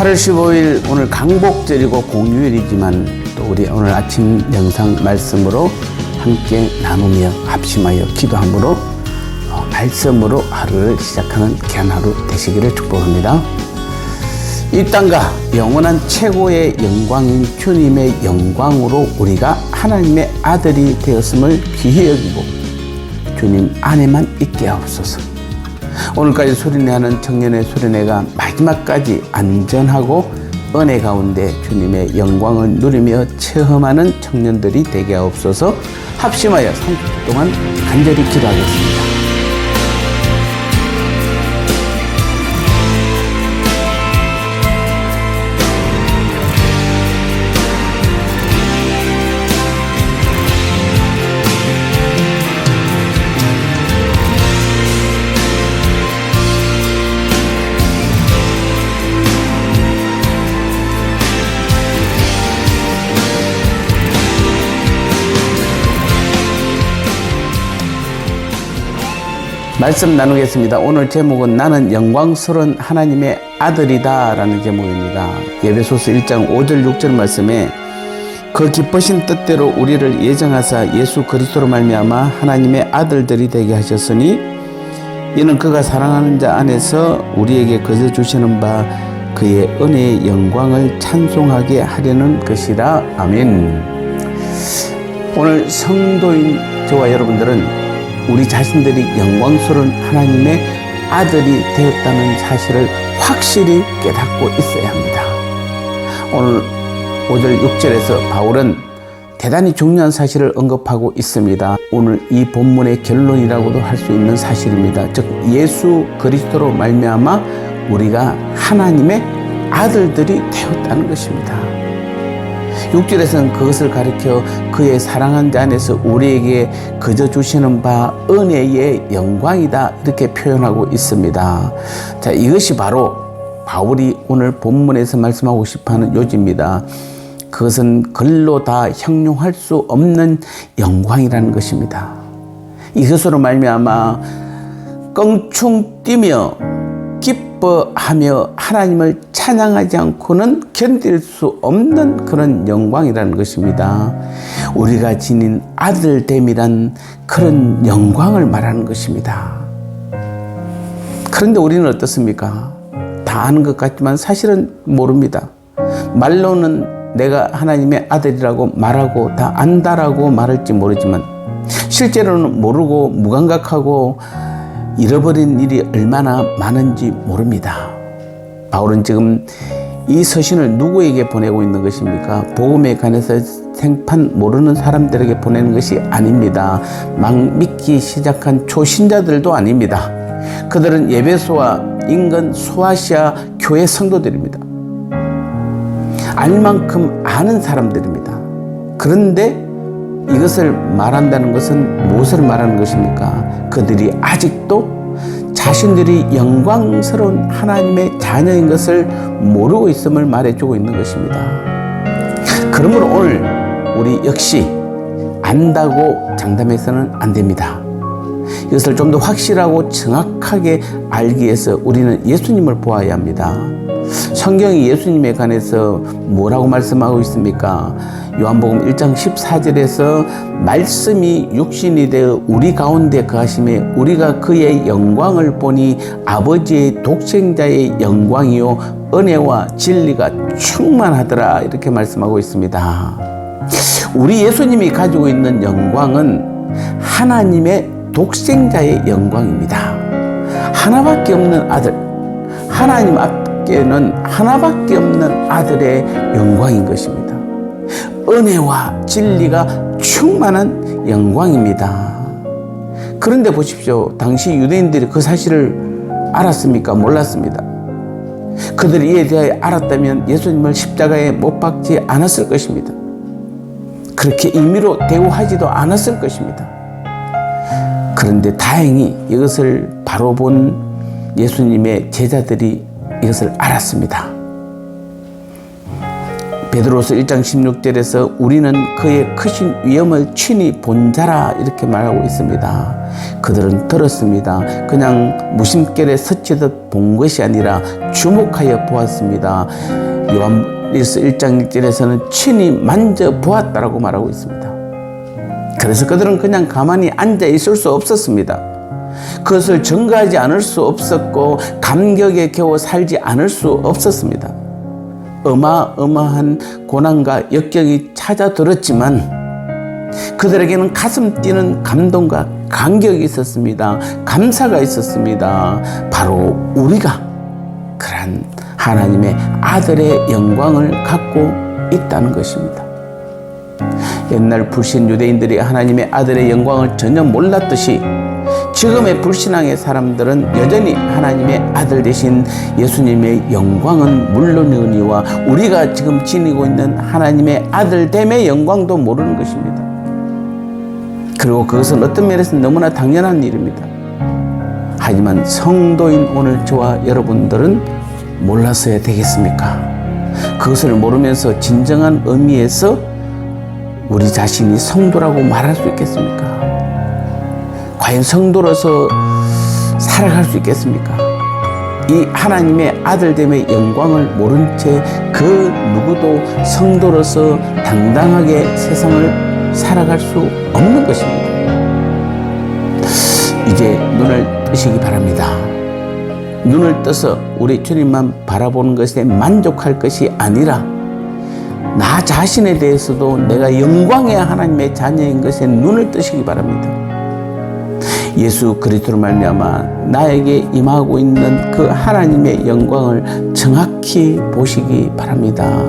8월 15일 오늘 강복절이고 공휴일이지만 또 우리 오늘 아침 영상 말씀으로 함께 나누며 합심하여 기도함으로 말씀으로 하루를 시작하는 귀한 하루 되시기를 축복합니다. 이 땅과 영원한 최고의 영광인 주님의 영광으로 우리가 하나님의 아들이 되었음을 귀히 여기고 주님 안에만 있게 하옵소서. 오늘까지 소리내하는 청년의 소리내가 마지막까지 안전하고 은혜 가운데 주님의 영광을 누리며 체험하는 청년들이 되게 하옵소서. 합심하여 30분 동안 간절히 기도하겠습니다. 말씀 나누겠습니다. 오늘 제목은 나는 영광스러운 하나님의 아들이다 라는 제목입니다. 에베소서 1장 5절 6절 말씀에 그 기쁘신 뜻대로 우리를 예정하사 예수 그리스도로 말미암아 하나님의 아들들이 되게 하셨으니 이는 그가 사랑하는 자 안에서 우리에게 거저 주시는 바 그의 은혜의 영광을 찬송하게 하려는 것이라. 아멘. 오늘 성도인 저와 여러분들은 우리 자신들이 영광스러운 하나님의 아들이 되었다는 사실을 확실히 깨닫고 있어야 합니다. 오늘 5절 6절에서 바울은 대단히 중요한 사실을 언급하고 있습니다. 오늘 이 본문의 결론이라고도 할 수 있는 사실입니다. 즉 예수 그리스도로 말미암아 우리가 하나님의 아들들이 되었다는 것입니다. 6절에서는 그것을 가리켜 그의 사랑한 자 안에서 우리에게 거저 주시는 바 은혜의 영광이다 이렇게 표현하고 있습니다. 자, 이것이 바로 바울이 오늘 본문에서 말씀하고 싶어하는 요지입니다. 그것은 글로 다 형용할 수 없는 영광이라는 것입니다. 이것으로 말미암아 껑충 뛰며 기뻐하며 하나님을 찬양하지 않고는 견딜 수 없는 그런 영광이라는 것입니다. 우리가 지닌 아들됨이란 그런 영광을 말하는 것입니다. 그런데 우리는 어떻습니까? 다 아는 것 같지만 사실은 모릅니다. 말로는 내가 하나님의 아들이라고 말하고 다 안다라고 말할지 모르지만 실제로는 모르고 무감각하고 잃어버린 일이 얼마나 많은지 모릅니다. 바울은 지금 이 서신을 누구에게 보내고 있는 것입니까? 복음에 관해서 생판 모르는 사람들에게 보내는 것이 아닙니다. 막 믿기 시작한 초신자들도 아닙니다. 그들은 에베소와 인근 소아시아 교회 성도들입니다. 알만큼 아는 사람들입니다. 그런데 이것을 말한다는 것은 무엇을 말하는 것입니까? 그들이 아직도 자신들이 영광스러운 하나님의 자녀인 것을 모르고 있음을 말해주고 있는 것입니다. 그러므로 오늘 우리 역시 안다고 장담해서는 안 됩니다. 이것을 좀 더 확실하고 정확하게 알기 위해서 우리는 예수님을 보아야 합니다. 성경이 예수님에 관해서 뭐라고 말씀하고 있습니까? 요한복음 1장 14절에서 말씀이 육신이 되어 우리 가운데 거하심에 우리가 그의 영광을 보니 아버지의 독생자의 영광이요 은혜와 진리가 충만하더라 이렇게 말씀하고 있습니다. 우리 예수님이 가지고 있는 영광은 하나님의 독생자의 영광입니다. 하나밖에 없는 아들, 하나님 앞에는 하나밖에 없는 아들의 영광인 것입니다. 은혜와 진리가 충만한 영광입니다. 그런데 보십시오. 당시 유대인들이 그 사실을 알았습니까? 몰랐습니다. 그들이 이에 대하여 알았다면 예수님을 십자가에 못 박지 않았을 것입니다. 그렇게 임의로 대우하지도 않았을 것입니다. 그런데 다행히 이것을 바로 본 예수님의 제자들이 이것을 알았습니다. 베드로서 1장 16절에서 우리는 그의 크신 위엄을 친히 본 자라 이렇게 말하고 있습니다. 그들은 들었습니다. 그냥 무심결에 스치듯 본 것이 아니라 주목하여 보았습니다. 요한일서 1장 1절에서는 친히 만져보았다라고 말하고 있습니다. 그래서 그들은 그냥 가만히 앉아 있을 수 없었습니다. 그것을 증거하지 않을 수 없었고 감격에 겨워 살지 않을 수 없었습니다. 어마어마한 고난과 역경이 찾아들었지만 그들에게는 가슴 뛰는 감동과 감격이 있었습니다. 감사가 있었습니다. 바로 우리가 그러한 하나님의 아들의 영광을 갖고 있다는 것입니다. 옛날 불신 유대인들이 하나님의 아들의 영광을 전혀 몰랐듯이 지금의 불신앙의 사람들은 여전히 하나님의 아들 되신 예수님의 영광은 물론이거니와 우리가 지금 지니고 있는 하나님의 아들됨의 영광도 모르는 것입니다. 그리고 그것은 어떤 면에서 너무나 당연한 일입니다. 하지만 성도인 오늘 저와 여러분들은 몰라서야 되겠습니까? 그것을 모르면서 진정한 의미에서 우리 자신이 성도라고 말할 수 있겠습니까? 과연 성도로서 살아갈 수 있겠습니까? 이 하나님의 아들됨의 영광을 모른 채 그 누구도 성도로서 당당하게 세상을 살아갈 수 없는 것입니다. 이제 눈을 뜨시기 바랍니다. 눈을 떠서 우리 주님만 바라보는 것에 만족할 것이 아니라 나 자신에 대해서도 내가 영광의 하나님의 자녀인 것에 눈을 뜨시기 바랍니다. 예수 그리스도로 말미암아 나에게 임하고 있는 그 하나님의 영광을 정확히 보시기 바랍니다.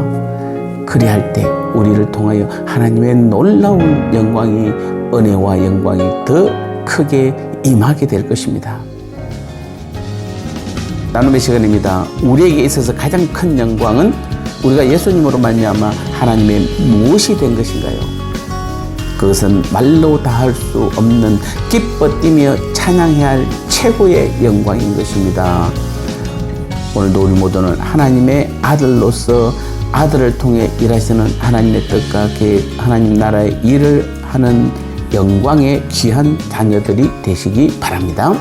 그리할 때 우리를 통하여 하나님의 놀라운 영광이 은혜와 영광이 더 크게 임하게 될 것입니다. 나눔의 시간입니다. 우리에게 있어서 가장 큰 영광은 우리가 예수님으로 말미암아 하나님의 무엇이 된 것인가요? 그것은 말로 다 할 수 없는 기뻐 뛰며 찬양해야 할 최고의 영광인 것입니다. 오늘도 우리 모두는 하나님의 아들로서 아들을 통해 일하시는 하나님의 뜻과 계획, 하나님 나라의 일을 하는 영광의 귀한 자녀들이 되시기 바랍니다.